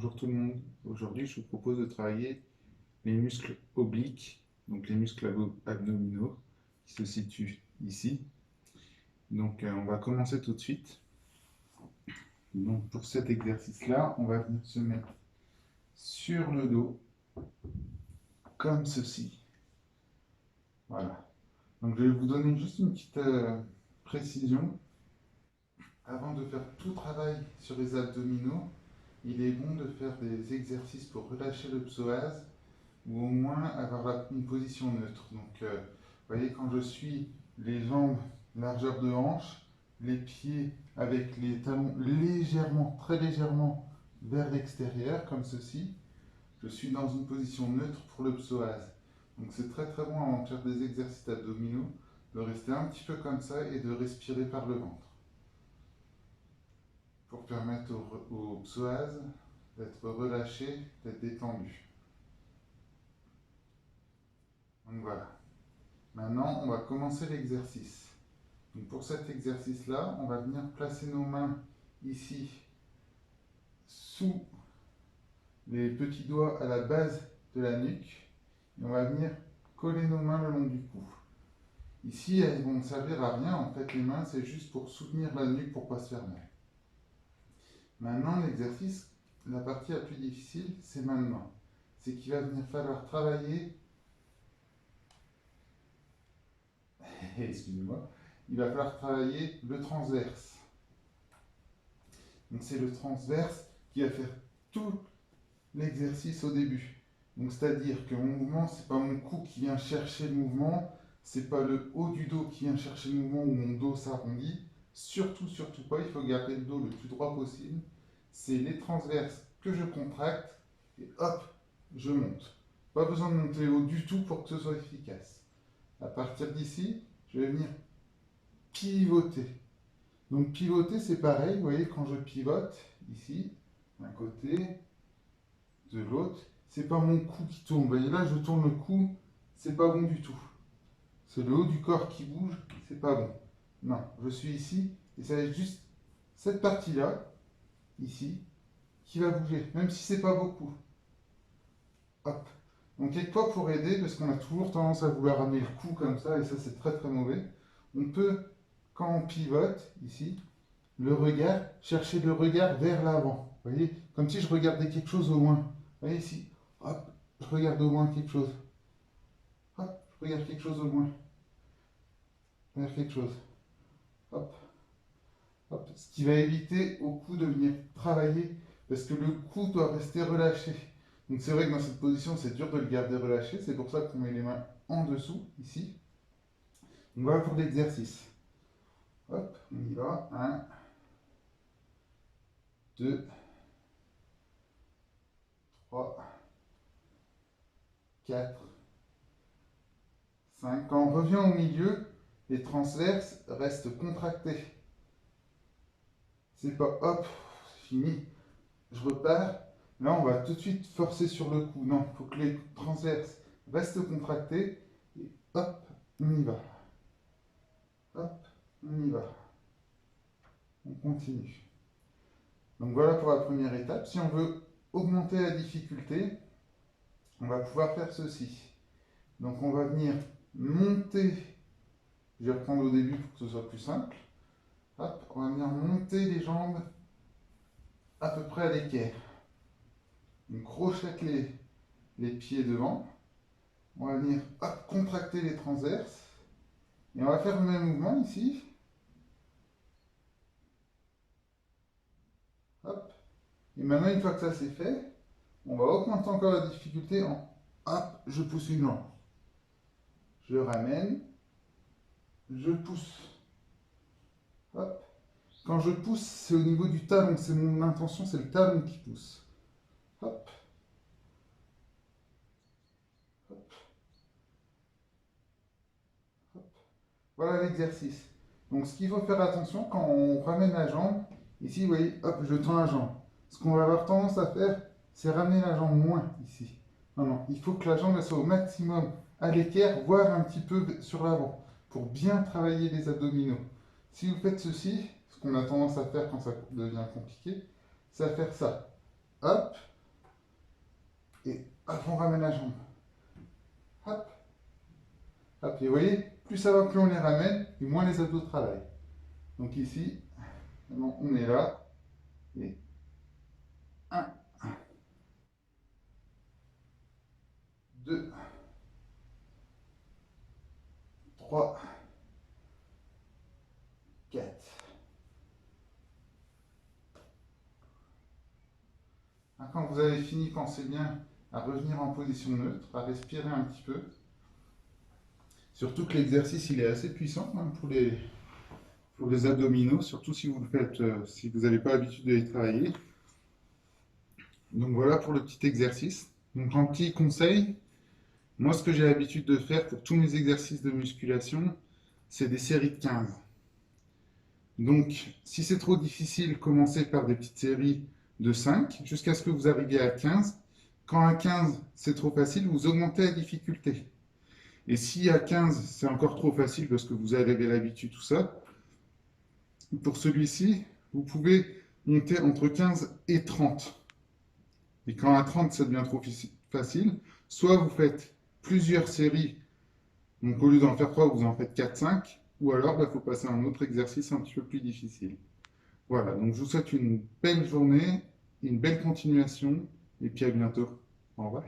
Bonjour tout le monde. Aujourd'hui, je vous propose de travailler les muscles obliques, donc les muscles abdominaux qui se situent ici. Donc, on va commencer tout de suite. Donc, pour cet exercice-là, on va venir se mettre sur le dos, comme ceci. Voilà. Donc, je vais vous donner juste une petite précision. Avant de faire tout travail sur les abdominaux, il est bon de faire des exercices pour relâcher le psoas ou au moins avoir une position neutre. Donc, vous voyez, quand je suis les jambes largeur de hanche, les pieds avec les talons légèrement, très légèrement vers l'extérieur, comme ceci, je suis dans une position neutre pour le psoas. Donc, c'est très très bon avant de faire des exercices abdominaux, de rester un petit peu comme ça et de respirer par le ventre. Pour permettre au psoas d'être relâché, d'être détendu. Donc voilà. Maintenant, on va commencer l'exercice. Donc pour cet exercice-là, on va venir placer nos mains ici, sous les petits doigts à la base de la nuque. Et on va venir coller nos mains le long du cou. Ici, elles vont ne servir à rien. En fait, les mains, c'est juste pour soutenir la nuque pour ne pas se faire mal. Maintenant, l'exercice, la partie la plus difficile, c'est maintenant. C'est qu'il va venir falloir travailler excusez-moi, il va falloir travailler le transverse. Donc c'est le transverse qui va faire tout l'exercice au début. Donc c'est-à-dire que mon mouvement, c'est pas mon cou qui vient chercher le mouvement, c'est pas le haut du dos qui vient chercher le mouvement où mon dos s'arrondit. Surtout, surtout pas, il faut garder le dos le plus droit possible. C'est les transverses que je contracte et hop, je monte. Pas besoin de monter haut du tout pour que ce soit efficace. À partir d'ici, je vais venir pivoter. Donc pivoter, c'est pareil, vous voyez, quand je pivote, ici, d'un côté, de l'autre, c'est pas mon cou qui tourne. Vous voyez, là, je tourne le cou, c'est pas bon du tout. C'est le haut du corps qui bouge, c'est pas bon. Non, je suis ici, et ça va être juste cette partie-là, ici, qui va bouger, même si c'est pas beaucoup. Hop. Donc quelquefois, pour aider, parce qu'on a toujours tendance à vouloir ramener le cou comme ça, et ça, c'est très très mauvais, on peut, quand on pivote, ici, le regard, chercher le regard vers l'avant. Vous voyez, comme si je regardais quelque chose au loin. Vous voyez ici, hop, je regarde au loin quelque chose. Hop, je regarde quelque chose au loin. Je regarde quelque chose. Hop, hop. Ce qui va éviter au cou de venir travailler, parce que le cou doit rester relâché. Donc c'est vrai que dans cette position, c'est dur de le garder relâché. C'est pour ça qu'on met les mains en dessous, ici. On va pour l'exercice. Hop, on y va. 1, 2, 3, 4, 5. Quand on revient au milieu, les transverses restent contractés. C'est pas hop, fini, je repars. Là, on va tout de suite forcer sur le cou. Non, il faut que les transverses restent contractés. Et hop, on y va. Hop, on y va. On continue. Donc voilà pour la première étape. Si on veut augmenter la difficulté, on va pouvoir faire ceci. Donc on va venir monter. Je vais reprendre au début pour que ce soit plus simple. Hop, on va venir monter les jambes à peu près à l'équerre. On crochette les pieds devant. On va venir hop, contracter les transverses. Et on va faire le même mouvement ici. Hop. Et maintenant, une fois que ça c'est fait, on va augmenter encore la difficulté en hop, je pousse une jambe. Je ramène. Je pousse. Hop. Quand je pousse, c'est au niveau du talon. C'est mon intention, c'est le talon qui pousse. Hop. Hop. Hop. Voilà l'exercice. Donc ce qu'il faut faire attention quand on ramène la jambe, ici vous voyez, hop, je tends la jambe. Ce qu'on va avoir tendance à faire, c'est ramener la jambe moins ici. Non, non, il faut que la jambe elle soit au maximum à l'équerre, voire un petit peu sur l'avant, pour bien travailler les abdominaux. Si vous faites ceci, ce qu'on a tendance à faire quand ça devient compliqué, c'est à faire ça. Hop, Et hop, on ramène la jambe. Hop, hop. Et vous voyez, plus ça va, plus on les ramène, et moins les abdos travaillent. Donc ici, maintenant, on est là. Et 1, 2, 3, 4. Quand vous avez fini, pensez bien à revenir en position neutre, à respirer un petit peu. Surtout que l'exercice, il est assez puissant même pour les abdominaux, surtout si vous le faites, si vous n'avez pas l'habitude de les travailler. Donc voilà pour le petit exercice. Donc un petit conseil, moi ce que j'ai l'habitude de faire pour tous mes exercices de musculation, c'est des séries de 15. Donc si c'est trop difficile, commencez par des petites séries de 5 jusqu'à ce que vous arriviez à 15. Quand à 15 c'est trop facile, vous augmentez la difficulté. Et si à 15 c'est encore trop facile parce que vous avez l'habitude, tout ça, pour celui-ci, vous pouvez monter entre 15 et 30. Et quand à 30 ça devient trop facile, soit vous faites plusieurs séries, donc au lieu d'en faire 3, vous en faites 4, 5, ou alors il faut passer à un autre exercice un petit peu plus difficile. Voilà, donc je vous souhaite une belle journée, une belle continuation, et puis à bientôt. Au revoir.